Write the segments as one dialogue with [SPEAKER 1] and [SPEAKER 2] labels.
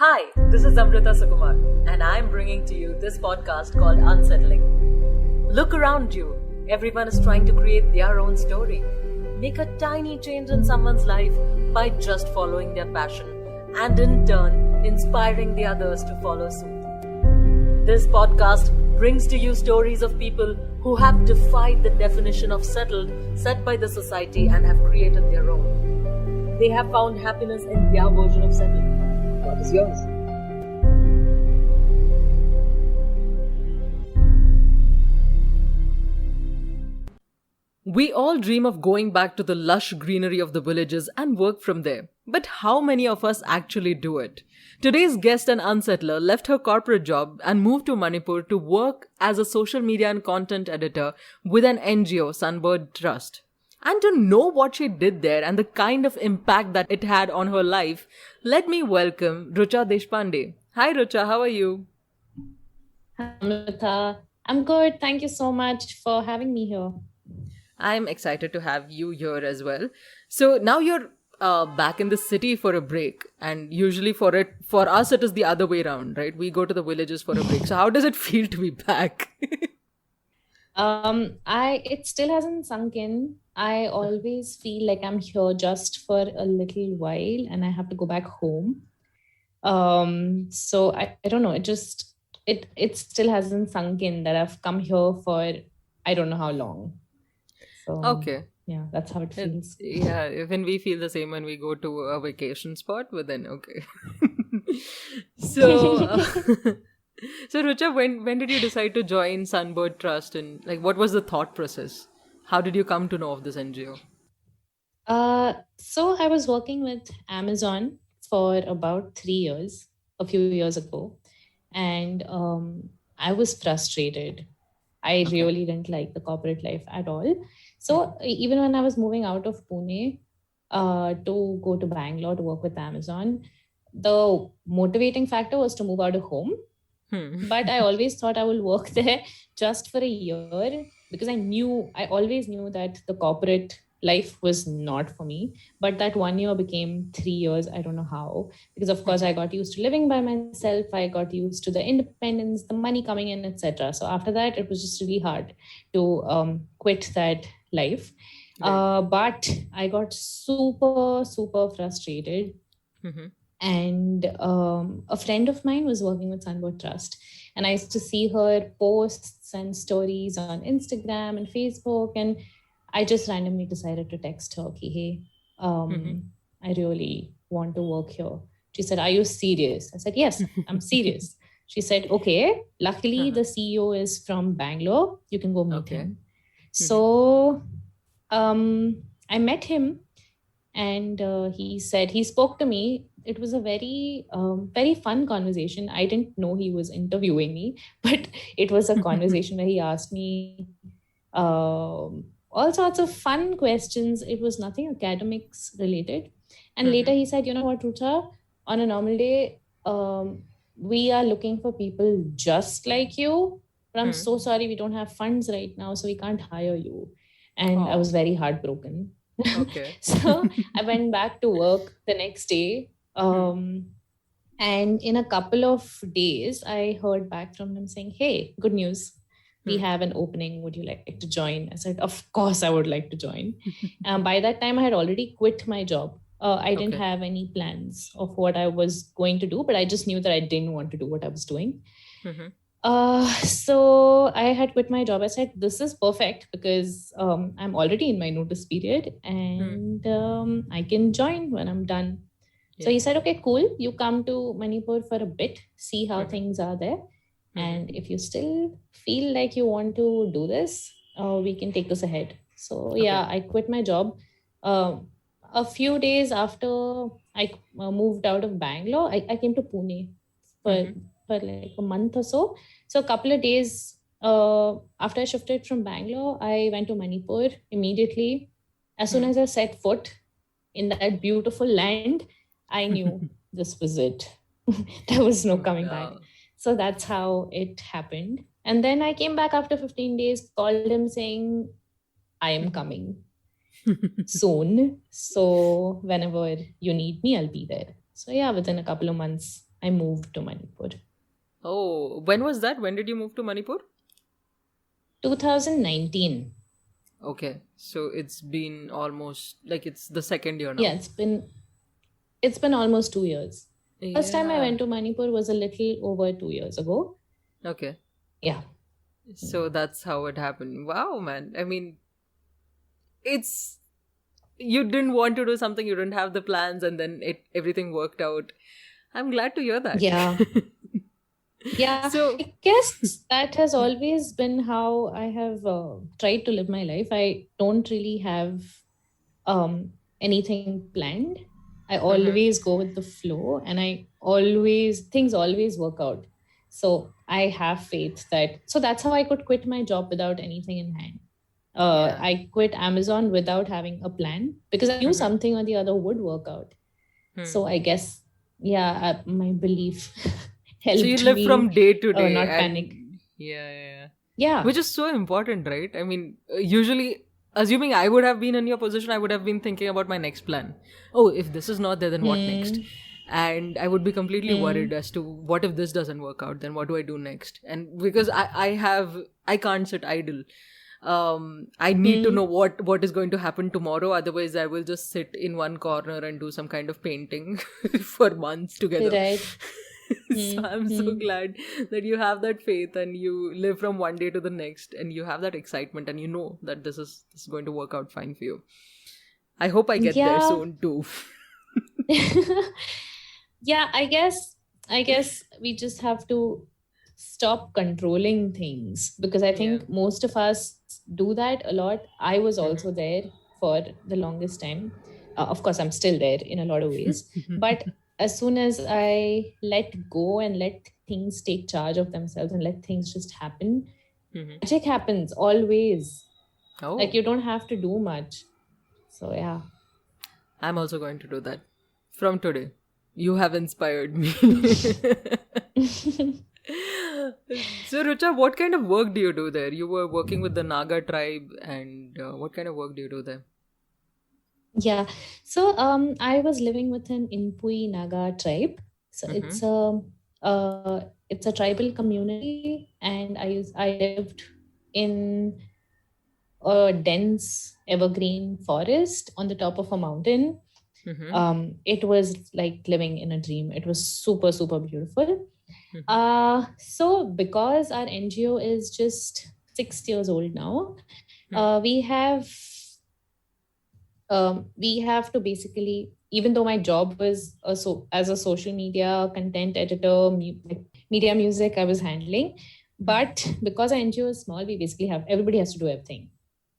[SPEAKER 1] Hi, this is Amrita Sukumar, and I'm bringing to you this podcast called Unsettling. Look around you. Everyone is trying to create their own story. Make a tiny change in someone's life by just following their passion and in turn, inspiring the others to follow suit. This podcast brings to you stories of people who have defied the definition of settled set by the society and have created their own. They have found happiness in their version of settled. What is yours? We all dream of going back to the lush greenery of the villages and work from there. But how many of us actually do it? Today's guest and unsettler left her corporate job and moved to Manipur to work as a social media and content editor with an NGO, Sunbird Trust. And to know what she did there and the kind of impact that it had on her life, let me welcome Rucha Deshpande. Hi Rucha, how are you?
[SPEAKER 2] Hi, Amrita. I'm good. Thank you so much for having me here.
[SPEAKER 1] I'm excited to have you here as well. So now you're back in the city for a break, and usually for us it is the other way around, right? We go to the villages for a break. So how does it feel to be back?
[SPEAKER 2] It still hasn't sunk in. I always feel like I'm here just for a little while and I have to go back home. So I don't know. It still hasn't sunk in that I've come here for I don't know how long. So
[SPEAKER 1] Okay.
[SPEAKER 2] yeah, that's how it feels.
[SPEAKER 1] Yeah, even we feel the same when we go to a vacation spot, but then okay. So so Rucha, when did you decide to join Sunbird Trust, and like what was the thought process? How did you come to know of this NGO?
[SPEAKER 2] So I was working with Amazon for about 3 years, a few years ago, and I was frustrated. I really didn't like the corporate life at all. So even when I was moving out of Pune to go to Bangalore to work with Amazon, the motivating factor was to move out of home. But I always thought I will work there just for a year because I always knew that the corporate life was not for me. But that 1 year became 3 years. I don't know how, because of course I got used to living by myself. I got used to the independence, the money coming in, etc. So after that, it was just really hard to quit that life.
[SPEAKER 1] Right.
[SPEAKER 2] But I got super, super frustrated. And a friend of mine was working with Sunbird Trust, and I used to see her posts and stories on Instagram and Facebook, and I just randomly decided to text her, okay, hey, I really want to work here. She said, are you serious? I said, yes, I'm serious. She said, okay, luckily the CEO is from Bangalore. You can go meet him. So I met him, and he spoke to me. It was a very, very fun conversation. I didn't know he was interviewing me, but it was a conversation where he asked me all sorts of fun questions. It was nothing academics related. And later he said, you know what, Rucha, on a normal day, we are looking for people just like you, but I'm so sorry we don't have funds right now, so we can't hire you. And I was very heartbroken.
[SPEAKER 1] Okay.
[SPEAKER 2] So I went back to work the next day. And in a couple of days, I heard back from him saying, hey, good news. We have an opening. Would you like to join? I said, of course, I would like to join. By that time, I had already quit my job. I didn't have any plans of what I was going to do, but I just knew that I didn't want to do what I was doing. So I had quit my job. I said, this is perfect because I'm already in my notice period and I can join when I'm done. So he said, okay, cool. You come to Manipur for a bit, see how things are there. And if you still feel like you want to do this, we can take this ahead. So I quit my job. A few days after I moved out of Bangalore, I came to Pune for like a month or so. So a couple of days after I shifted from Bangalore, I went to Manipur immediately. As soon as I set foot in that beautiful land, I knew this was it. There was no coming back. So that's how it happened. And then I came back after 15 days, called him saying, I am coming soon. So whenever you need me, I'll be there. So within a couple of months, I moved to Manipur.
[SPEAKER 3] Oh, when was that? When did you move to Manipur?
[SPEAKER 2] 2019.
[SPEAKER 3] Okay, so it's been almost like it's the second year now.
[SPEAKER 2] Yeah, it's been almost 2 years. First time I
[SPEAKER 3] Yeah.
[SPEAKER 2] went to Manipur was a little over 2 years ago.
[SPEAKER 3] Okay.
[SPEAKER 2] Yeah.
[SPEAKER 3] So that's how it happened. Wow, man. I mean, it's you didn't want to do something, you didn't have the plans, and then everything worked out. I'm glad to hear that.
[SPEAKER 2] Yeah. Yeah,
[SPEAKER 3] So
[SPEAKER 2] I guess that has always been how I have tried to live my life. I don't really have anything planned. I always go with the flow, and things always work out. So I have faith so that's how I could quit my job without anything in hand.
[SPEAKER 3] Yeah.
[SPEAKER 2] I quit Amazon without having a plan because I knew something or the other would work out. So I guess, yeah, my belief helped me.
[SPEAKER 3] So you live from day to day,
[SPEAKER 2] not panic.
[SPEAKER 3] Yeah. Which is so important, right? I mean, usually, assuming I would have been in your position, I would have been thinking about my next plan. Oh, if this is not there, then what next? And I would be completely worried as to what if this doesn't work out, then what do I do next? And because I can't sit idle. I need to know what is going to happen tomorrow. Otherwise, I will just sit in one corner and do some kind of painting for months together.
[SPEAKER 2] Right.
[SPEAKER 3] So I'm so glad that you have that faith and you live from one day to the next and you have that excitement and you know that this is going to work out fine for you. I hope I get there soon too.
[SPEAKER 2] Yeah, I guess we just have to stop controlling things because I think most of us do that a lot. I was also there for the longest time. Of course, I'm still there in a lot of ways. But as soon as I let go and let things take charge of themselves and let things just happen, magic happens always.
[SPEAKER 3] Oh.
[SPEAKER 2] Like you don't have to do much. So yeah.
[SPEAKER 3] I'm also going to do that from today. You have inspired me. So Rucha, what kind of work do you do there? You were working with the Naga tribe and what kind of work do you do there?
[SPEAKER 2] Yeah, so I was living with an Inpui Naga tribe. So it's a tribal community, and I lived in a dense evergreen forest on the top of a mountain. It was like living in a dream. It was super, super beautiful. So because our NGO is just 6 years old now, we have to basically, even though my job was as a social media content editor, media music I was handling, but because our NGO is small, we basically everybody has to do everything.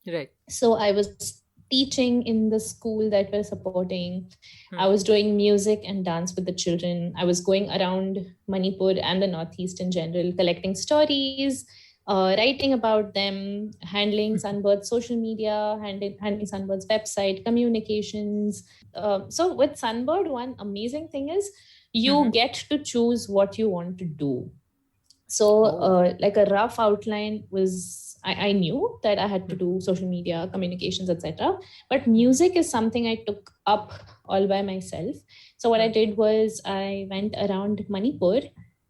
[SPEAKER 3] Right.
[SPEAKER 2] So I was teaching in the school that we're supporting. I was doing music and dance with the children. I was going around Manipur and the Northeast in general, collecting stories, writing about them, handling Sunbird's social media, handling Sunbird's website, communications. So with Sunbird, one amazing thing is you get to choose what you want to do. So like a rough outline was, I knew that I had to do social media, communications, etc. But music is something I took up all by myself. So what I did was I went around Manipur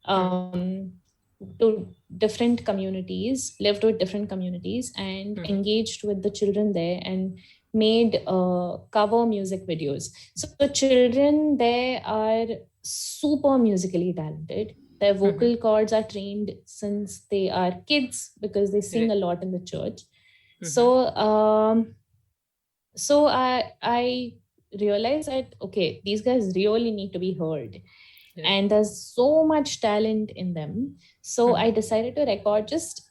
[SPEAKER 2] to different communities, lived with different communities and engaged with the children there and made cover music videos. So the children there are super musically talented. Their vocal cords are trained since they are kids because they sing a lot in the church. So I realized that, okay, these guys really need to be heard. And there's so much talent in them. So I decided to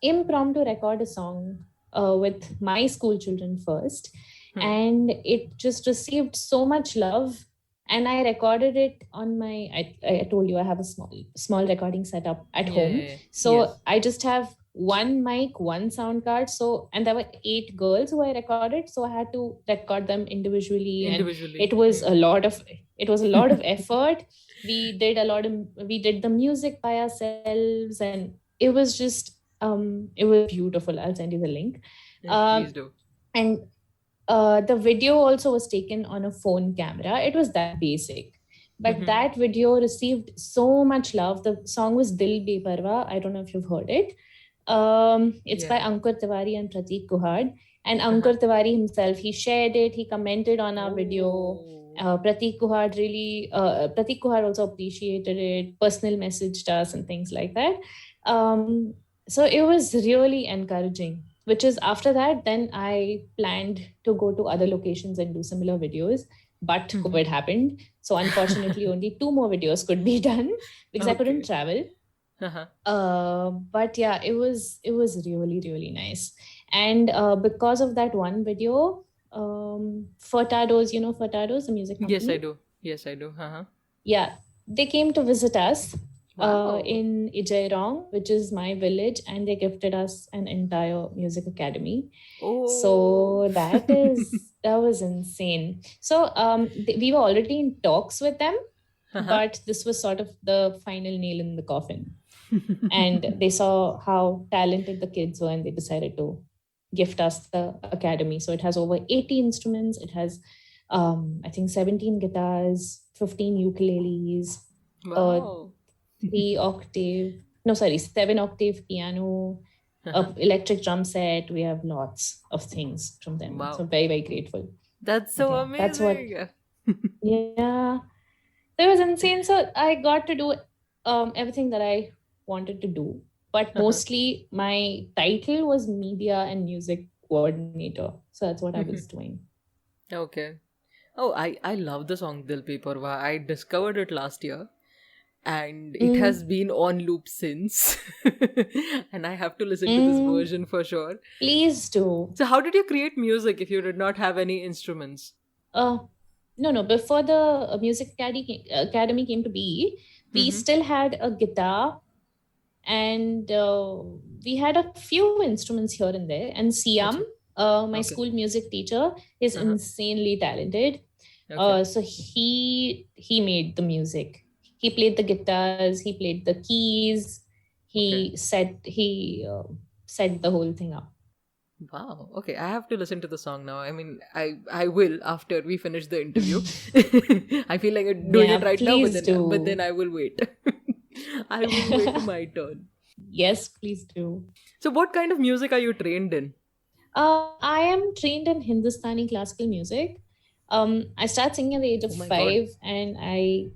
[SPEAKER 2] impromptu record a song with my school children first. And it just received so much love. And I recorded it on I told you I have a small recording setup at home. So I just have one mic, one sound card. So, and there were 8 girls who I recorded. So I had to record them individually. And it was a lot of effort. We did the music by ourselves, and it was just, it was beautiful. I'll send you the link.
[SPEAKER 3] Please do.
[SPEAKER 2] And the video also was taken on a phone camera. It was that basic. But that video received so much love. The song was Dil Beparwa. I don't know if you've heard it. It's by Ankur Tiwari and Prateek Kuhad. And Ankur Tiwari himself, he shared it. He commented on our video. Prateek Kuhad also appreciated it, personal messaged us and things like that. So it was really encouraging, which is after that, then I planned to go to other locations and do similar videos. But COVID happened. So unfortunately, only 2 more videos could be done because I couldn't travel. But yeah, it was really, really nice. And because of that one video, Furtados, you know Furtados, the music company?
[SPEAKER 3] Yes, I do.
[SPEAKER 2] Yeah, they came to visit us in Ijairong, which is my village, and they gifted us an entire music academy. So that was insane. So we were already in talks with them, but this was sort of the final nail in the coffin. And they saw how talented the kids were, and they decided to gift us the academy. So it has over 80 instruments. It has, I think, 17 guitars, 15 ukuleles, 7-octave piano, electric drum set. We have lots of things from them. So very, very grateful.
[SPEAKER 3] That's so amazing.
[SPEAKER 2] That's what. Yeah, it was insane. So I got to do everything that I wanted to do, but mostly my title was media and music coordinator. So that's what I was doing.
[SPEAKER 3] Okay. Oh, I love the song Dil Pe Parwa. I discovered it last year and it has been on loop since. And I have to listen to this version for sure.
[SPEAKER 2] Please do.
[SPEAKER 3] So how did you create music if you did not have any instruments?
[SPEAKER 2] No. Before the Music Academy came to be, we still had a guitar. And we had a few instruments here and there. And Siam, my school music teacher, is insanely talented. So he made the music. He played the guitars. He played the keys. He set the whole thing up.
[SPEAKER 3] Wow. Okay, I have to listen to the song now. I mean, I will after we finish the interview. I feel like doing it right now, but then I will wait. I will wait my turn.
[SPEAKER 2] Yes, please do.
[SPEAKER 3] So what kind of music are you trained in?
[SPEAKER 2] I am trained in Hindustani classical music. I started singing at the age of 5 and I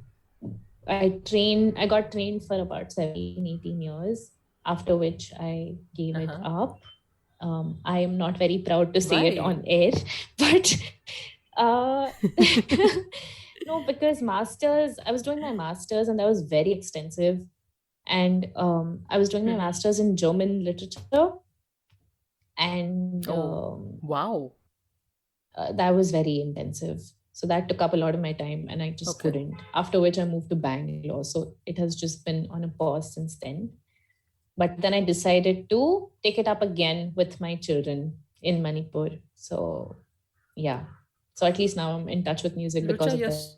[SPEAKER 2] got trained for about 17-18 years, after which I gave it up. I am not very proud to say it on air, but no, because I was doing my masters and that was very extensive. And I was doing my masters in German literature. And
[SPEAKER 3] wow.
[SPEAKER 2] That was very intensive. So that took up a lot of my time and I just couldn't. After which I moved to Bangalore. So it has just been on a pause since then. But then I decided to take it up again with my children in Manipur. So yeah. So at least now I'm in touch with music because of that.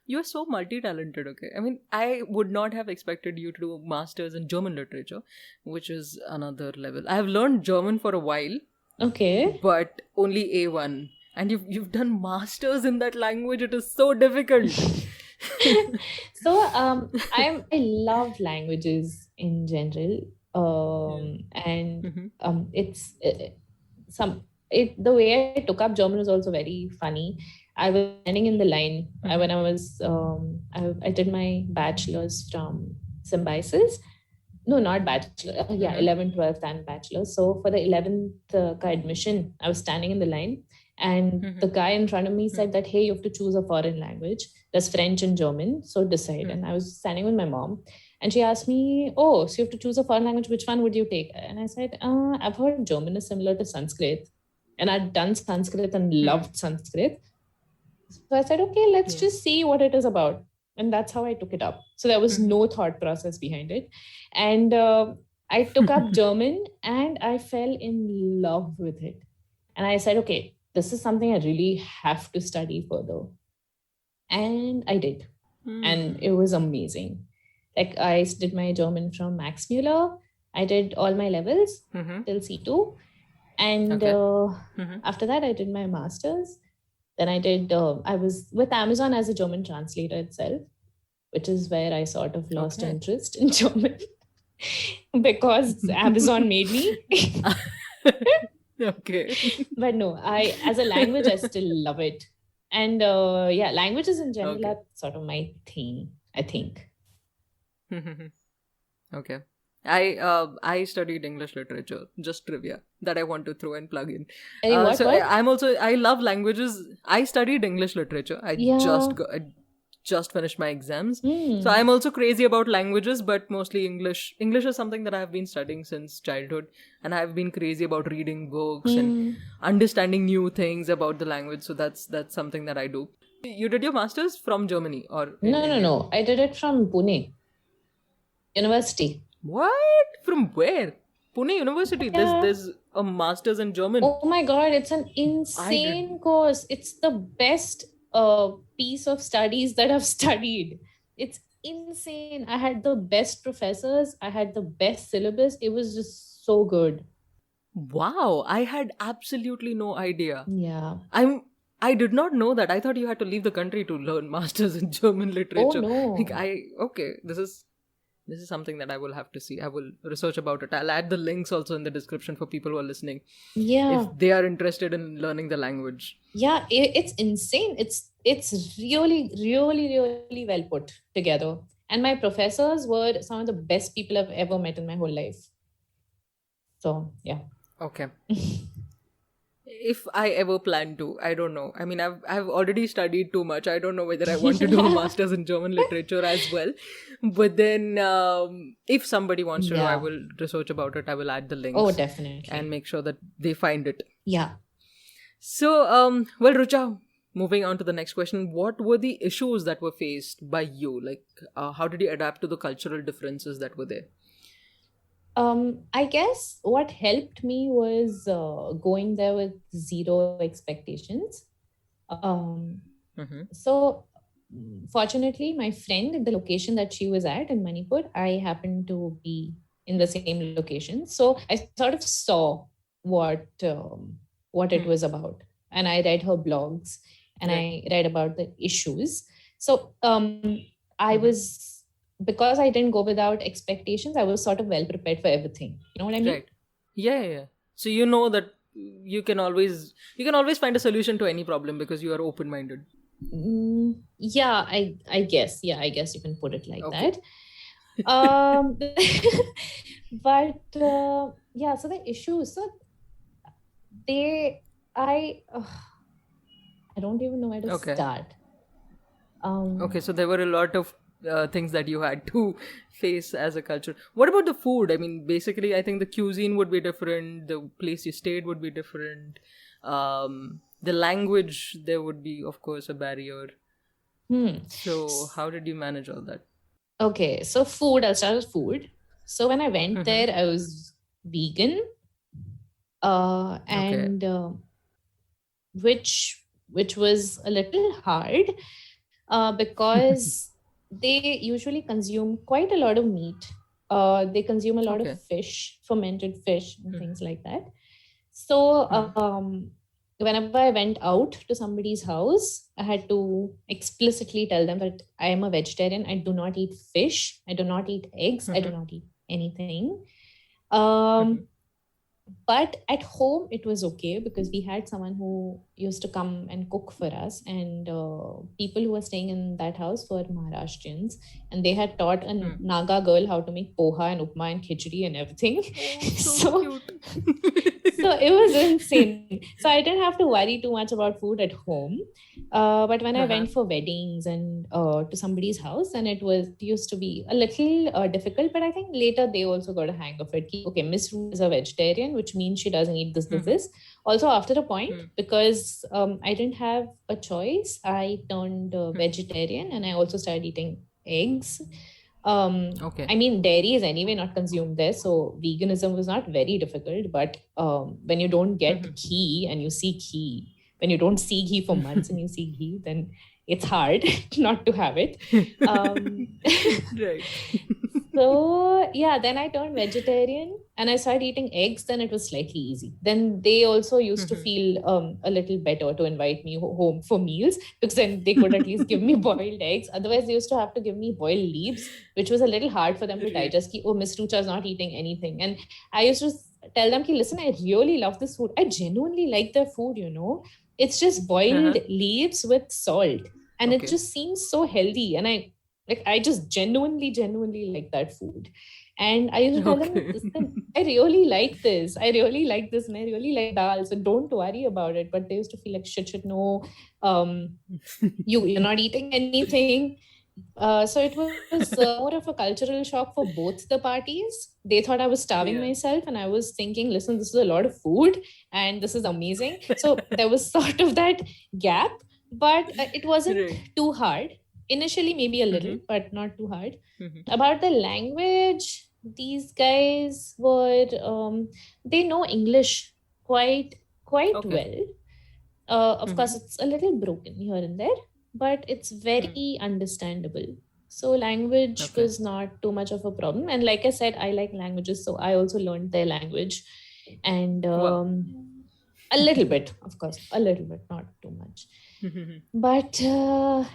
[SPEAKER 3] You're so multi-talented, okay? I mean, I would not have expected you to do masters in German literature, which is another level. I have learned German for a while.
[SPEAKER 2] Okay.
[SPEAKER 3] But only A1. And you've done masters in that language. It is so difficult.
[SPEAKER 2] So I love languages in general. And it's the way I took up German was also very funny. I was standing in the line when I was, I did my bachelor's from Symbiosis. No, not bachelor. 11th, 12th and bachelor. So for the 11th admission, I was standing in the line and the guy in front of me said that, hey, you have to choose a foreign language. There's French and German. So decide. And I was standing with my mom and she asked me, oh, so you have to choose a foreign language. Which one would you take? And I said, I've heard German is similar to Sanskrit. And I'd done Sanskrit and loved Sanskrit. So I said, okay, let's just see what it is about. And that's how I took it up. So there was no thought process behind it. And I took up German and I fell in love with it. And I said, okay, this is something I really have to study further. And I did. And it was amazing. Like I did my German from Max Muller. I did all my levels till C2. And after that, I did my master's. Then I was with Amazon as a German translator itself, which is where I sort of lost interest in German because Amazon made me.
[SPEAKER 3] Okay.
[SPEAKER 2] But no, as a language, I still love it. And languages in general are sort of my thing, I think.
[SPEAKER 3] Okay. I studied English literature, just trivia that I want to throw and plug in.
[SPEAKER 2] What?
[SPEAKER 3] I love languages. I studied English literature. I just finished my exams. So I'm also crazy about languages, but mostly English. English is something that I've been studying since childhood, and I've been crazy about reading books and understanding new things about the language. So that's something that I do. You did your master's from Germany or
[SPEAKER 2] No. I did it from Pune University.
[SPEAKER 3] What? From where? Pune University. There's a master's in German.
[SPEAKER 2] Oh my god, it's an insane course. It's the best piece of studies that I've studied. It's insane. I had the best professors. I had the best syllabus. It was just so good.
[SPEAKER 3] Wow, I had absolutely no idea.
[SPEAKER 2] Yeah.
[SPEAKER 3] I did not know that. I thought you had to leave the country to learn masters in German literature.
[SPEAKER 2] Oh no.
[SPEAKER 3] This is something that I will have to see. I will research about it. I'll add the links also in the description for people who are listening.
[SPEAKER 2] Yeah.
[SPEAKER 3] If they are interested in learning the language.
[SPEAKER 2] Yeah, it's insane. It's really, really, really well put together. And my professors were some of the best people I've ever met in my whole life. So, yeah.
[SPEAKER 3] Okay. If I ever plan to, I don't know. I mean, I've already studied too much. I don't know whether I want to do a master's in German literature as well. But then, if somebody wants to know, I will research about it. I will add the links.
[SPEAKER 2] Oh, definitely.
[SPEAKER 3] And make sure that they find it.
[SPEAKER 2] Yeah.
[SPEAKER 3] So, well, Rucha, moving on to the next question. What were the issues that were faced by you? Like, how did you adapt to the cultural differences that were there?
[SPEAKER 2] I guess what helped me was going there with zero expectations. So fortunately, my friend at the location that she was at in Manipur, I happened to be in the same location. So I sort of saw what it was about. And I read her blogs and I read about the issues. So I was... Because I didn't go without expectations, I was sort of well prepared for everything. You know what I mean?
[SPEAKER 3] Right. Yeah. So you know that you can always find a solution to any problem because you are open-minded.
[SPEAKER 2] Yeah, I guess. Yeah, I guess you can put it like that. But so the issues. So I don't even know where to start.
[SPEAKER 3] So there were a lot of things that you had to face as a culture. What about the food? I mean, basically, I think the cuisine would be different. The place you stayed would be different. The language, there would be, of course, a barrier. So how did you manage all that?
[SPEAKER 2] Okay, so food. I'll start with food. So when I went there, I was vegan, and which was a little hard because they usually consume quite a lot of meat. They consume a lot of fish, fermented fish and things like that. So whenever I went out to somebody's house, I had to explicitly tell them that I am a vegetarian. I do not eat fish. I do not eat eggs. I do not eat anything. But at home, it was okay because we had someone who used to come and cook for us. And people who were staying in that house were Maharashtrians. And they had taught a Naga girl how to make poha and upma and khichdi and everything.
[SPEAKER 3] So cute.
[SPEAKER 2] So it was insane. So I didn't have to worry too much about food at home. But when I went for weddings and to somebody's house, and it used to be a little difficult. But I think later they also got a hang of it. Okay, Miss Ru is a vegetarian, which means she doesn't eat this. Also, after a point, because I didn't have a choice, I turned vegetarian, and I also started eating eggs. I mean, dairy is anyway not consumed there, so veganism was not very difficult. But when you don't get ghee and you see ghee, when you don't see ghee for months and you see ghee, then it's hard not to have it.
[SPEAKER 3] Right.
[SPEAKER 2] So yeah, then I turned vegetarian, and I started eating eggs, then it was slightly easy. Then they also used to feel a little better to invite me home for meals, because then they could at least give me boiled eggs. Otherwise, they used to have to give me boiled leaves, which was a little hard for them to digest. Oh, Miss Rucha is not eating anything. And I used to tell them, listen, I really love this food. I genuinely like their food, It's just boiled leaves with salt. And it just seems so healthy. And I just genuinely like that food. And I used to tell them, listen, I really like this. And I really like dal. So don't worry about it. But they used to feel like, shit, no, you're not eating anything. So it was more of a cultural shock for both the parties. They thought I was starving myself, and I was thinking, listen, this is a lot of food and this is amazing. So there was sort of that gap, but it wasn't too hard. Initially, maybe a little, but not too hard. About the language, these guys were, they know English quite well. Of course, it's a little broken here and there, but it's very understandable. So language was not too much of a problem. And like I said, I like languages, so I also learned their language. And a little bit, of course, not too much. But so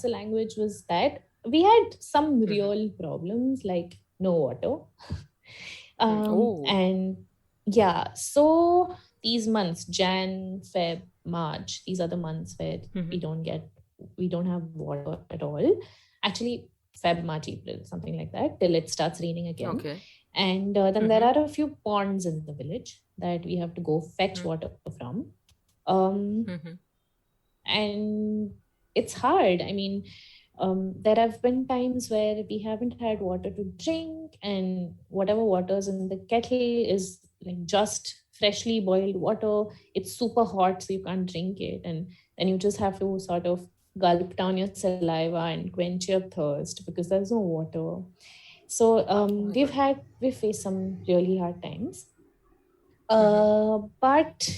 [SPEAKER 2] language was that. We had some real problems, like no water. And so these months, Jan, Feb, March, these are the months where we don't have water at all. Actually, Feb, March, April, something like that, till it starts raining again. And then there are a few ponds in the village that we have to go fetch water from. And it's hard. I mean, there have been times where we haven't had water to drink, and whatever water's in the kettle is like just freshly boiled water. It's super hot, so you can't drink it. And then you just have to sort of gulp down your saliva and quench your thirst because there's no water. So we've faced some really hard times. But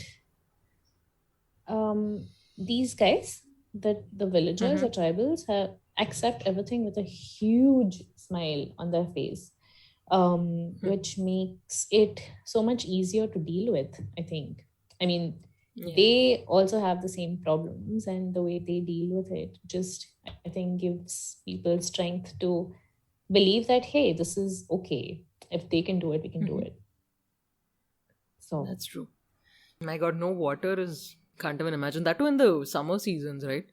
[SPEAKER 2] these guys, the villagers, the tribals, accept everything with a huge smile on their face, which makes it so much easier to deal with, I think. I mean, they also have the same problems, and the way they deal with it just, I think, gives people strength to believe that, hey, this is okay. If they can do it, we can do it. So
[SPEAKER 3] that's true. My God, no water can't even imagine. That too in the summer seasons, right?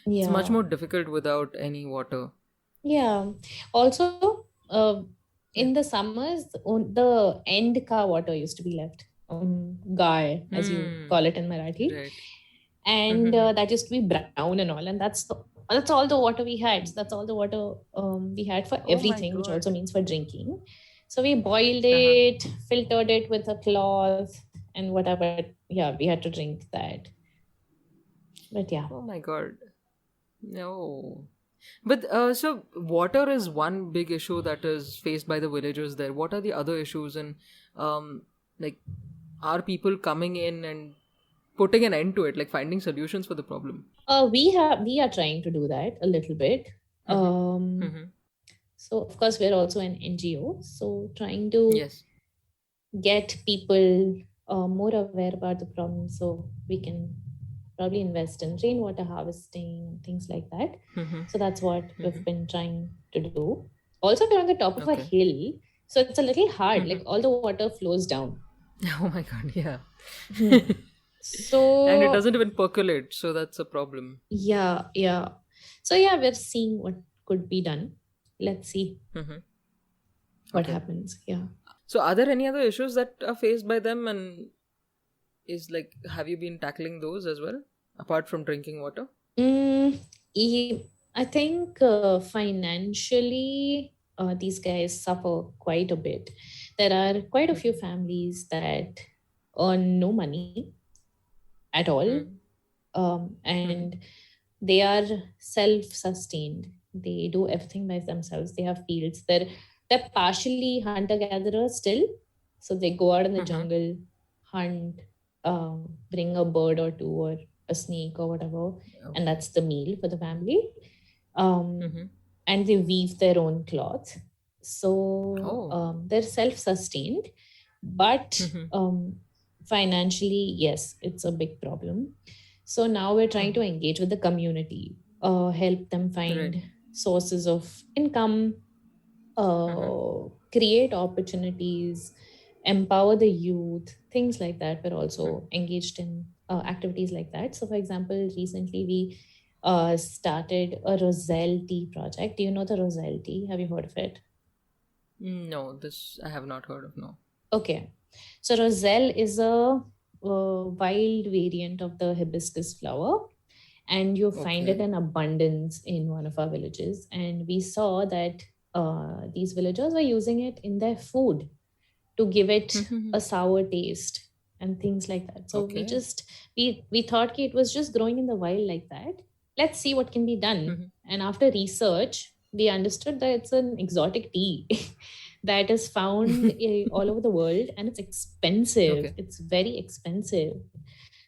[SPEAKER 3] It's much more difficult without any water.
[SPEAKER 2] Yeah. Also, in the summers, the end ka water used to be left. Gaar, as you call it in Marathi. Right. And that used to be brown and all. And that's all the water we had. So that's all the water we had for everything, which also means for drinking. So we boiled it, filtered it with a cloth and whatever. Yeah, we had to drink that. But yeah.
[SPEAKER 3] Oh my God. No. But so water is one big issue that is faced by the villagers there. What are the other issues, and are people coming in and putting an end to it, like finding solutions for the problem?
[SPEAKER 2] We are trying to do that a little bit. So of course we're also an NGO, so trying to get people more aware about the problem, so we can probably invest in rainwater harvesting, things like that. So that's what we've been trying to do. Also, we're on the top of a hill, so it's a little hard. Like all the water flows down.
[SPEAKER 3] Oh my God, yeah.
[SPEAKER 2] So
[SPEAKER 3] and it doesn't even percolate, so that's a problem.
[SPEAKER 2] Yeah. So yeah, we're seeing what could be done. Let's see what happens. Yeah.
[SPEAKER 3] So are there any other issues that are faced by them, and have you been tackling those as well, apart from drinking water?
[SPEAKER 2] I think financially, these guys suffer quite a bit. There are quite a few families that earn no money at all, and they are self-sustained. They do everything by themselves. They have fields. They're partially hunter-gatherers still, so they go out in the jungle, hunt, bring a bird or two or a snake or whatever, and that's the meal for the family. And they weave their own cloth. So they're self-sustained. But financially, yes, it's a big problem. So now we're trying to engage with the community, help them find sources of income, create opportunities, empower the youth, things like that. We're also engaged in activities like that. So, for example, recently we started a Roselle tea project. Do you know the Roselle tea? Have you heard of it?
[SPEAKER 3] No, this I have not heard of. No.
[SPEAKER 2] Okay. So Roselle is a wild variant of the hibiscus flower, and you find it in abundance in one of our villages. And we saw that these villagers were using it in their food to give it a sour taste and things like that. So we thought it was just growing in the wild like that. Let's see what can be done. And after research, we understood that it's an exotic tea that is found all over the world, and it's expensive. It's very expensive.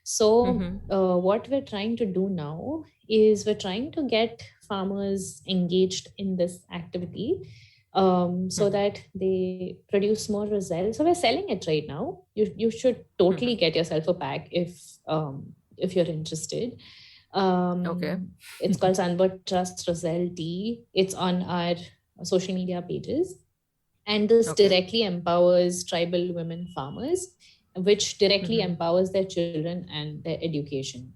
[SPEAKER 2] So what we're trying to do now is we're trying to get farmers engaged in this activity so that they produce more Roselle. So we're selling it right now. You should totally get yourself a pack if you're interested. It's called Sunbird Trust Roselle Tea. It's on our social media pages. And this directly empowers tribal women farmers, which directly empowers their children and their education.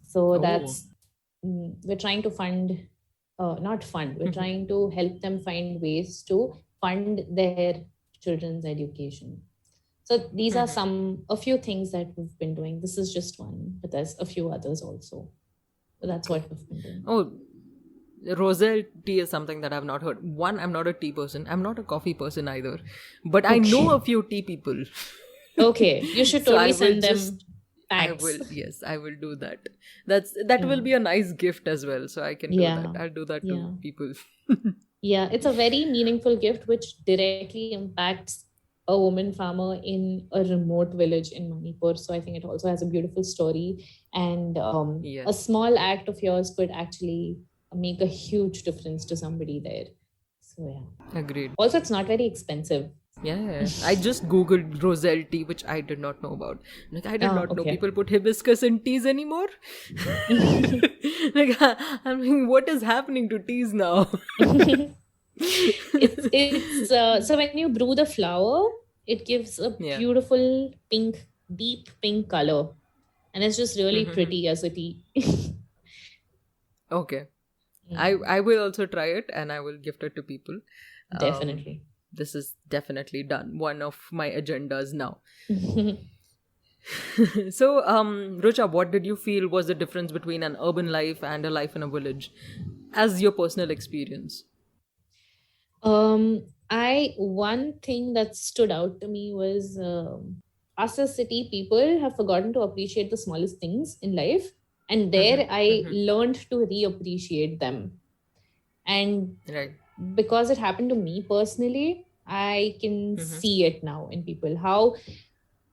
[SPEAKER 2] So that's, we're trying to fund, we're trying to help them find ways to fund their children's education. So these are a few things that we've been doing. This is just one, but there's a few others also. So that's what we've been doing.
[SPEAKER 3] Oh, Roselle tea is something that I've not heard. One, I'm not a tea person. I'm not a coffee person either. But I know a few tea people.
[SPEAKER 2] Okay, you should totally send them packs.
[SPEAKER 3] I will do that. That will be a nice gift as well. So I can do that. I'll do that to people.
[SPEAKER 2] Yeah, it's a very meaningful gift which directly impacts a woman farmer in a remote village in Manipur. So I think it also has a beautiful story. And a small act of yours could actually make a huge difference to somebody there. So yeah.
[SPEAKER 3] Agreed.
[SPEAKER 2] Also, it's not very expensive.
[SPEAKER 3] Yeah. I just googled Roselle tea, which I did not know about. Like, I did not know people put hibiscus in teas anymore. Like, I mean, what is happening to teas now?
[SPEAKER 2] it's so when you brew the flower, it gives a beautiful pink, deep pink color, and it's just really pretty as a tea.
[SPEAKER 3] Okay. I will also try it, and I will gift it to people.
[SPEAKER 2] Definitely.
[SPEAKER 3] This is definitely done. One of my agendas now. So, Rucha, what did you feel was the difference between an urban life and a life in a village, as your personal experience?
[SPEAKER 2] One thing that stood out to me was us as city people have forgotten to appreciate the smallest things in life. And there I learned to reappreciate them. And because it happened to me personally, I can see it now in people. How,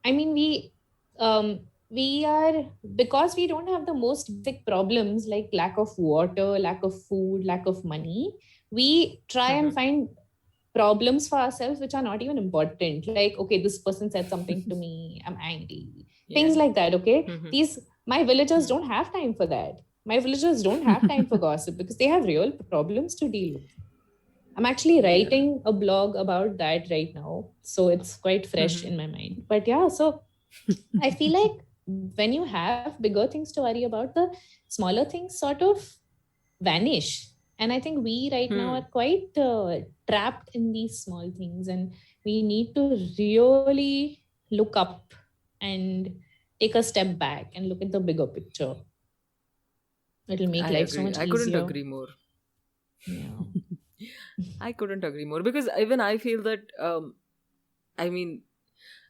[SPEAKER 2] I mean, we are, because we don't have the most big problems like lack of water, lack of food, lack of money, we try and find problems for ourselves which are not even important. Like, okay, this person said something to me, I'm angry. Things like that, okay? My villagers don't have time for that. My villagers don't have time for gossip because they have real problems to deal with. I'm actually writing a blog about that right now. So it's quite fresh in my mind. But yeah, so I feel like when you have bigger things to worry about, the smaller things sort of vanish. And I think we right now are quite trapped in these small things, and we need to really look up and take a step back and look at the bigger picture. It'll make life so much easier.
[SPEAKER 3] I couldn't agree more.
[SPEAKER 2] Yeah.
[SPEAKER 3] I couldn't agree more, because even I feel that, I mean,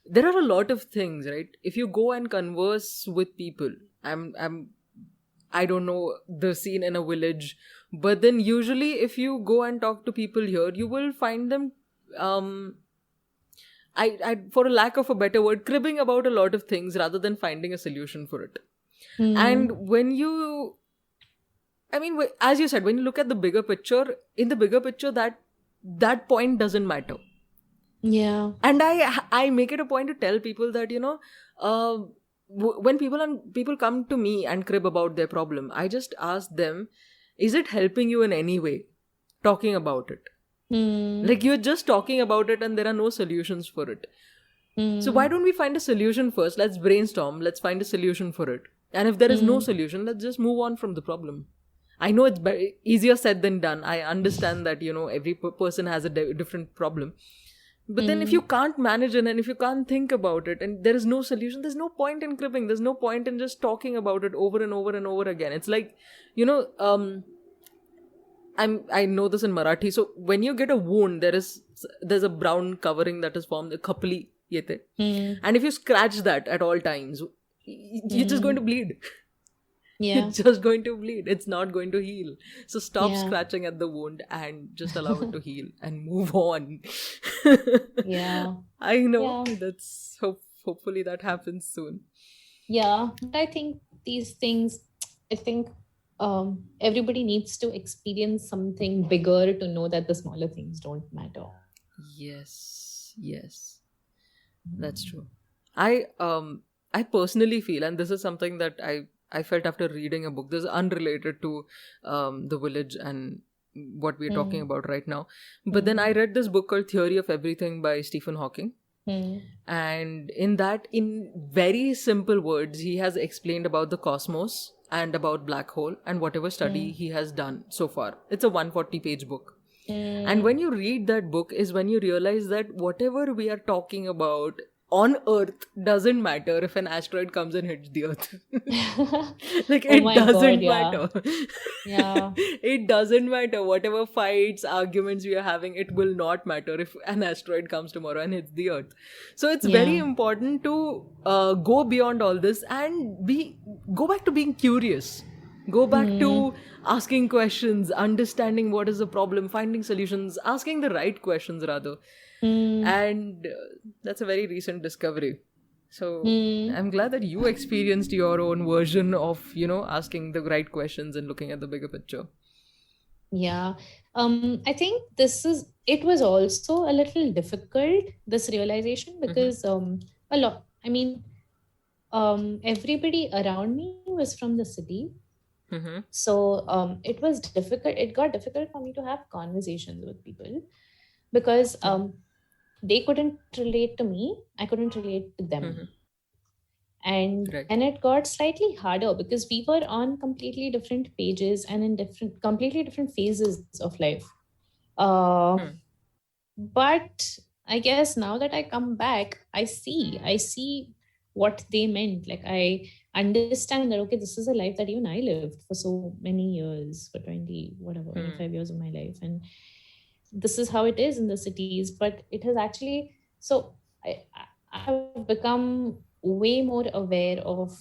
[SPEAKER 3] there are a lot of things, right? If you go and converse with people, I don't know the scene in a village, but then usually if you go and talk to people here, you will find them, I for a lack of a better word, cribbing about a lot of things rather than finding a solution for it. And when you, I mean, as you said, when you look at the bigger picture, in the bigger picture, that point doesn't matter.
[SPEAKER 2] Yeah.
[SPEAKER 3] And I make it a point to tell people that, when people come to me and crib about their problem, I just ask them, is it helping you in any way, talking about it? Like, you're just talking about it and there are no solutions for it. So why don't we find a solution first? Let's brainstorm, let's find a solution for it. And if there is no solution, let's just move on from the problem. I know it's easier said than done. I understand that, every person has a different problem. But then if you can't manage it and if you can't think about it and there is no solution, there's no point in cribbing. There's no point in just talking about it over and over and over again. It's like, I know this in Marathi. So when you get a wound, there's a brown covering that is formed, khapli yete. And if you scratch that at all times, you're just going to bleed.
[SPEAKER 2] Yeah.
[SPEAKER 3] It's just going to bleed. It's not going to heal. So stop scratching at the wound and just allow it to heal and move on.
[SPEAKER 2] Yeah.
[SPEAKER 3] I know. Yeah. That's hopefully that happens soon.
[SPEAKER 2] Yeah. I think these things, everybody needs to experience something bigger to know that the smaller things don't matter.
[SPEAKER 3] Yes. That's true. I personally feel, and this is something that I felt after reading a book. This is unrelated to the village and what we're talking about right now. But then I read this book called Theory of Everything by Stephen Hawking. And in that, in very simple words, he has explained about the cosmos and about black hole and whatever study he has done so far. It's a 140-page book. And when you read that book is when you realize that whatever we are talking about on Earth doesn't matter if an asteroid comes and hits the Earth. Like, it doesn't matter.
[SPEAKER 2] Yeah.
[SPEAKER 3] It doesn't matter. Whatever fights, arguments we are having, it will not matter if an asteroid comes tomorrow and hits the Earth. So it's very important to go beyond all this and go back to being curious. Go back to asking questions, understanding what is the problem, finding solutions, asking the right questions rather. And that's a very recent discovery. So I'm glad that you experienced your own version of, asking the right questions and looking at the bigger picture.
[SPEAKER 2] Yeah. I think it was also a little difficult, this realization, because everybody around me was from the city. So it was difficult. It got difficult for me to have conversations with people because they couldn't relate to me. I couldn't relate to them. And it got slightly harder because we were on completely different pages and in completely different phases of life. But I guess now that I come back, I see what they meant. Like, I understand that, okay, this is a life that even I lived for so many years, for 25 years of my life. And this is how it is in the cities. But it has actually, so I've become way more aware of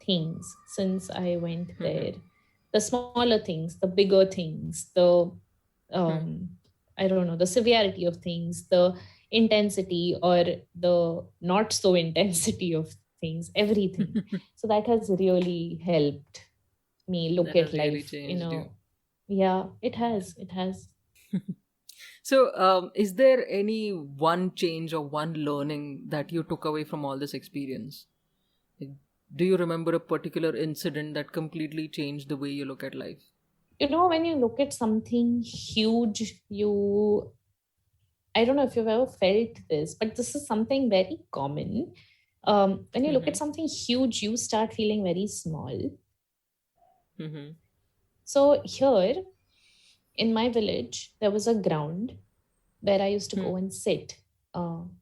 [SPEAKER 2] things since I went there. The smaller things, the bigger things, the, I don't know, the severity of things, the intensity or the not so intensity of things, everything. So that has really helped me look at life, Yeah, it has.
[SPEAKER 3] So, is there any one change or one learning that you took away from all this experience? Do you remember a particular incident that completely changed the way you look at life?
[SPEAKER 2] When you look at something huge, I don't know if you've ever felt this, but this is something very common. When you look at something huge, you start feeling very small. So here, in my village, there was a ground where I used to go and sit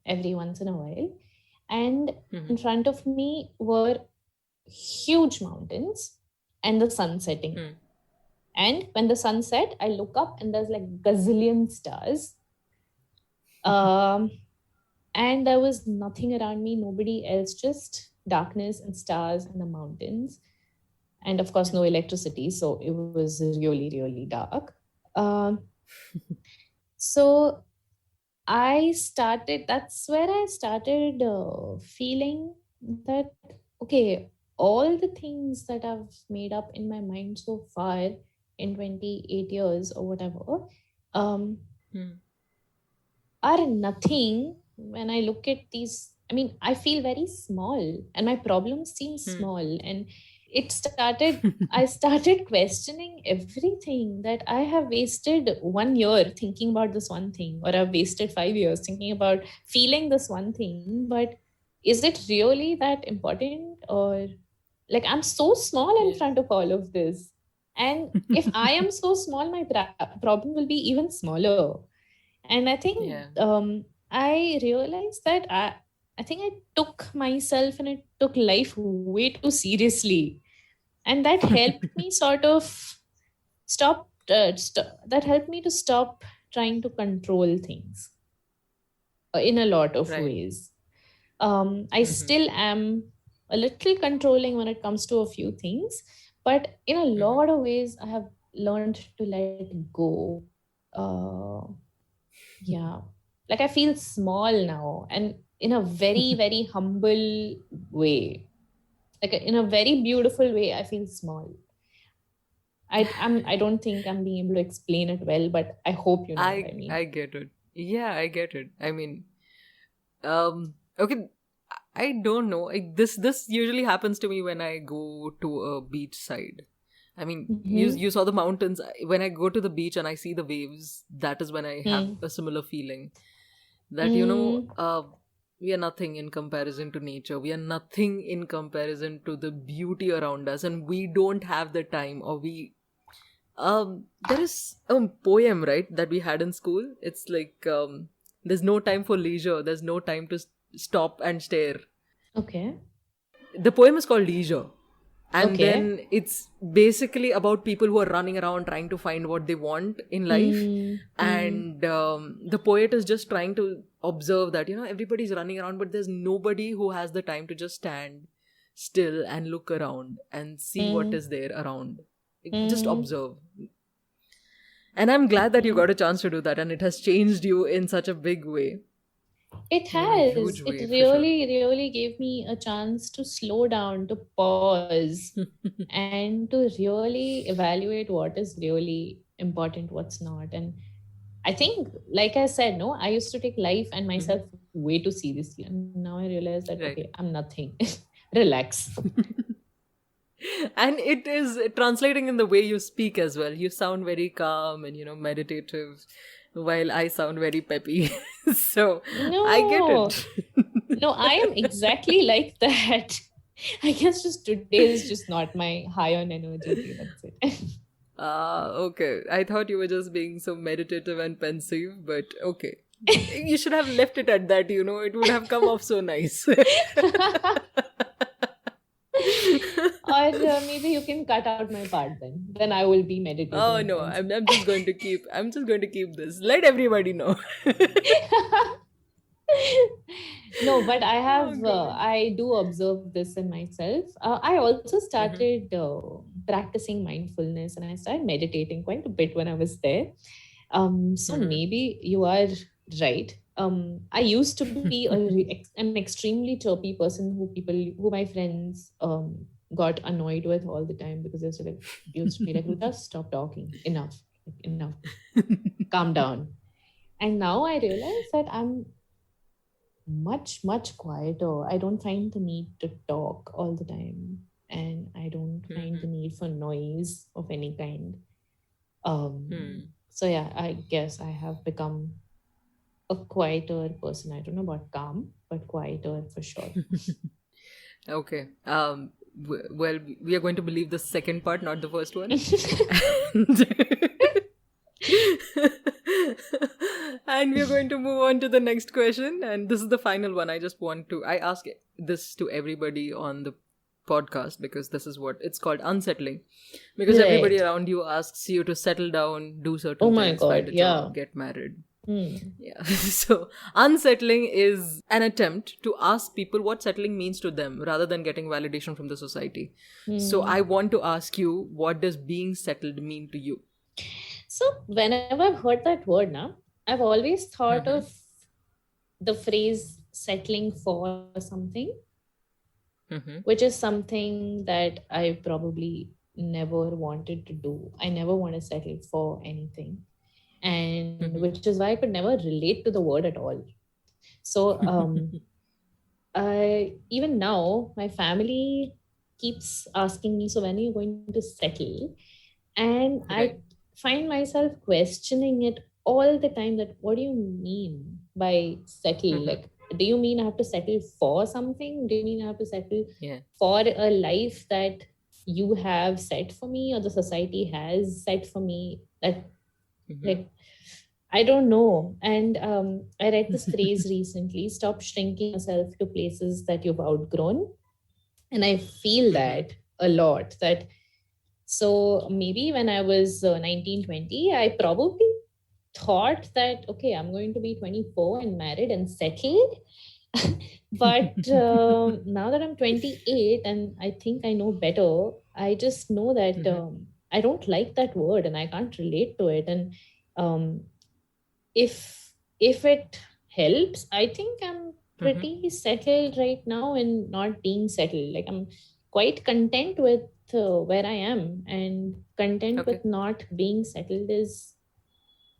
[SPEAKER 2] every once in a while. And in front of me were huge mountains and the sun setting. And when the sun set, I look up and there's like gazillion stars. And there was nothing around me, nobody else, just darkness and stars and the mountains. And of course, no electricity. So it was really, really dark. So that's where I started feeling that, okay, all the things that I've made up in my mind so far in 28 years or whatever, are nothing when I look at these. I mean, I feel very small and my problems seem small. And I started questioning everything, that I have wasted 1 year thinking about this one thing, or I've wasted 5 years thinking about feeling this one thing. But is it really that important? Or like, I'm so small in front of all of this. And if I am so small, my problem will be even smaller. And I think I realized that I think I took myself and I took life way too seriously. And that helped me sort of that helped me to stop trying to control things in a lot of ways. I still am a little controlling when it comes to a few things, but in a lot of ways, I have learned to let go. Like I feel small now, and in a very, very humble way. Like in a very beautiful way, I feel small. I don't think I'm being able to explain it well, but I hope you know what I mean.
[SPEAKER 3] I get it. Yeah, I get it. I mean, okay, I don't know. This usually happens to me when I go to a beach side. I mean, you saw the mountains. When I go to the beach and I see the waves, that is when I have a similar feeling. That, we are nothing in comparison to nature. We are nothing in comparison to the beauty around us. And we don't have the time, or there is a poem, right, that we had in school. It's like, there's no time for leisure. There's no time to stop and stare.
[SPEAKER 2] Okay.
[SPEAKER 3] The poem is called Leisure. And then it's basically about people who are running around trying to find what they want in life. And the poet is just trying to observe that, everybody's running around, but there's nobody who has the time to just stand still and look around and see what is there around. Just observe. And I'm glad that you got a chance to do that, and it has changed you in such a big way.
[SPEAKER 2] It has. It really gave me a chance to slow down, to pause, and to really evaluate what is really important, what's not. And I think, like I said, I used to take life and myself way too seriously. And now I realize that, okay, I'm nothing. Relax.
[SPEAKER 3] And it is translating in the way you speak as well. You sound very calm and, meditative, while I sound very peppy. So I get it.
[SPEAKER 2] No, I am exactly like that. I guess just today is just not my high on energy. That's it.
[SPEAKER 3] Okay. I thought you were just being so meditative and pensive, but okay. You should have left it at that, it would have come off so nice.
[SPEAKER 2] Or maybe you can cut out my part then. Then I will be meditating.
[SPEAKER 3] Oh no, I'm just going to keep this. Let everybody know.
[SPEAKER 2] No, but I have I do observe this in myself. I also started practicing mindfulness, and I started meditating quite a bit when I was there. So maybe you are right. I used to be an extremely chirpy person who my friends got annoyed with all the time, because they used to be like, Rucha, stop talking. Enough. Calm down. And now I realize that I'm much, much quieter. I don't find the need to talk all the time. And I don't find the need for noise of any kind. So yeah, I guess I have become a quieter person. I don't know about calm, but quieter for sure.
[SPEAKER 3] Okay. Well, we are going to believe the second part, not the first one. And we are going to move on to the next question. And this is the final one. I ask this to everybody on the podcast, because this is what it's called, unsettling. Because everybody around you asks you to settle down, do certain things, find a job, get married. Yeah. So unsettling is an attempt to ask people what settling means to them, rather than getting validation from the society. So I want to ask you, what does being settled mean to you?
[SPEAKER 2] So whenever I've heard that word now, I've always thought of the phrase settling for something, which is something that I probably never wanted to do. I never want to settle for anything. And which is why I could never relate to the word at all. So even now, my family keeps asking me, so when are you going to settle? And I find myself questioning it all the time, that what do you mean by settle? Like, do you mean I have to settle for something? Do you mean I have to settle for a life that you have set for me, or the society has set for me? That like, I don't know. And I read this phrase recently: stop shrinking yourself to places that you've outgrown. And I feel that a lot. That so maybe when I was 19, 20, I probably thought that, okay, I'm going to be 24 and married and settled. But now that I'm 28 and I think I know better, I just know that I don't like that word and I can't relate to it. And if it helps, I think I'm pretty settled right now and not being settled. Like, I'm quite content with where I am, and content with not being settled is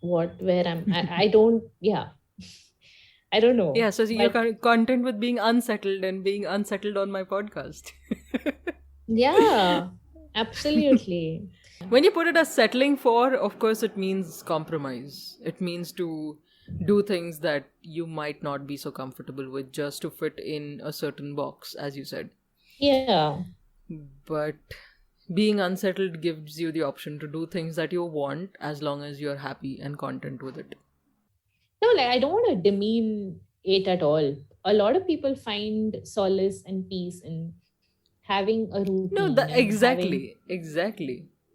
[SPEAKER 2] where I'm. I don't know.
[SPEAKER 3] Yeah, so you're content with being unsettled and being unsettled on my podcast.
[SPEAKER 2] Yeah, absolutely.
[SPEAKER 3] When you put it as settling for, of course, it means compromise. It means to do things that you might not be so comfortable with just to fit in a certain box, as you said.
[SPEAKER 2] Yeah.
[SPEAKER 3] But being unsettled gives you the option to do things that you want as long as you're happy and content with it.
[SPEAKER 2] No, like, I don't want to demean it at all. A lot of people find solace and peace in having a routine.
[SPEAKER 3] No, exactly.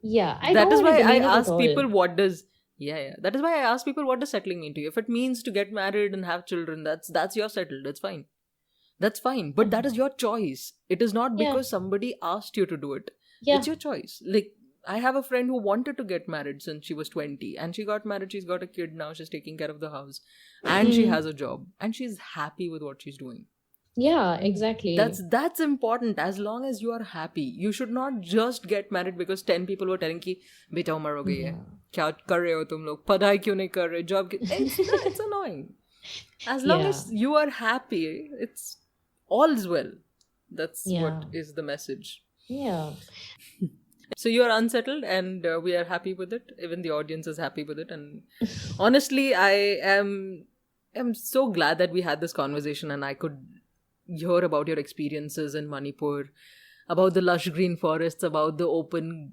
[SPEAKER 2] Yeah,
[SPEAKER 3] that is why I ask people that is why I ask people, what does settling mean to you? If it means to get married and have children, that's you're settled. That's fine. But that is your choice. It is not because somebody asked you to do it. It's your choice. Like, I have a friend who wanted to get married since she was 20, and she got married. She's got a kid now. She's taking care of the house, and she has a job, and she's happy with what she's doing.
[SPEAKER 2] Yeah, exactly.
[SPEAKER 3] That's important. As long as you are happy, you should not just get married because 10 people were telling ki beta umar ho gayi hai, kya kar rahe ho tum log, padhai kyun nahi kar rahe, job it's annoying. As long as you are happy, it's all's well. That's what is the message.
[SPEAKER 2] Yeah.
[SPEAKER 3] So you are unsettled, and we are happy with it. Even the audience is happy with it. And honestly, I am so glad that we had this conversation and I could hear about your experiences in Manipur, about the lush green forests, about the open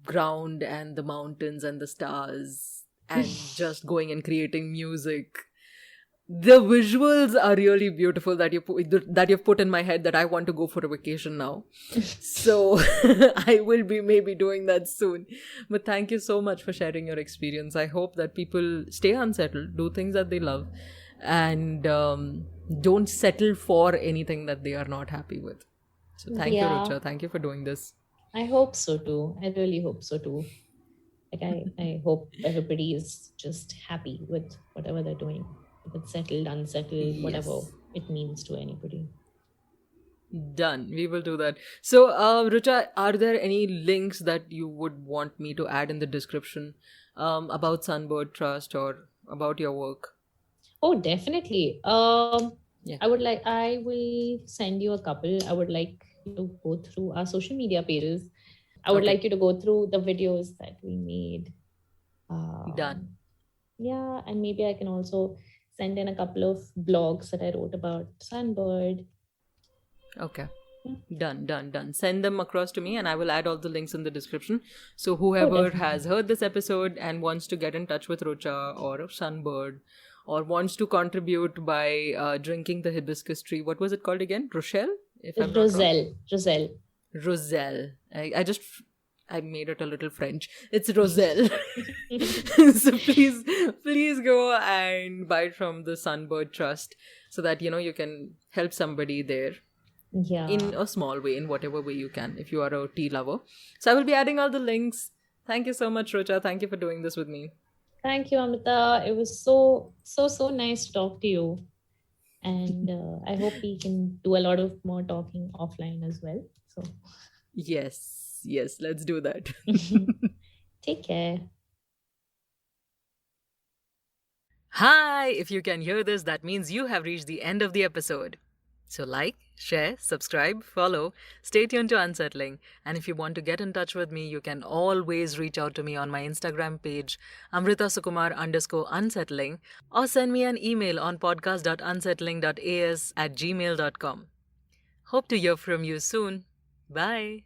[SPEAKER 3] ground and the mountains and the stars, and just going and creating music. The visuals are really beautiful that you've put in my head, that I want to go for a vacation now. So I will be maybe doing that soon. But thank you so much for sharing your experience. I hope that people stay unsettled, do things that they love, and don't settle for anything that they are not happy with. So thank you, Rucha. Thank you for doing this.
[SPEAKER 2] I hope so too. I really hope so too. Like, I hope everybody is just happy with whatever they're doing. If it's settled, unsettled, whatever it means to anybody.
[SPEAKER 3] Done. We will do that. So, Rucha, are there any links that you would want me to add in the description about Sunbird Trust or about your work?
[SPEAKER 2] Oh, definitely. I will send you a couple. I would like you to go through our social media pages. I would like you to go through the videos that we made.
[SPEAKER 3] Done.
[SPEAKER 2] Yeah, and maybe I can also send in a couple of blogs that I wrote about Sunbird.
[SPEAKER 3] Okay. Done. Send them across to me and I will add all the links in the description. So whoever has heard this episode and wants to get in touch with Rucha or Sunbird, or wants to contribute by drinking the hibiscus tree. What was it called again? Rochelle? Roselle. I made it a little French. It's Roselle. So please go and buy it from the Sunbird Trust so that, you can help somebody there.
[SPEAKER 2] Yeah.
[SPEAKER 3] In a small way, in whatever way you can, if you are a tea lover. So I will be adding all the links. Thank you so much, Rucha. Thank you for doing this with me.
[SPEAKER 2] Thank you, Amrita. It was so nice to talk to you. And I hope we can do a lot of more talking offline as well. So
[SPEAKER 3] Yes, let's do that.
[SPEAKER 2] Take care.
[SPEAKER 3] Hi! If you can hear this, that means you have reached the end of the episode. So like, share, subscribe, follow, stay tuned to Unsettling. And if you want to get in touch with me, you can always reach out to me on my Instagram page, Amrita Sukumar _unsettling, or send me an email on podcast.unsettling.as@gmail.com. Hope to hear from you soon. Bye.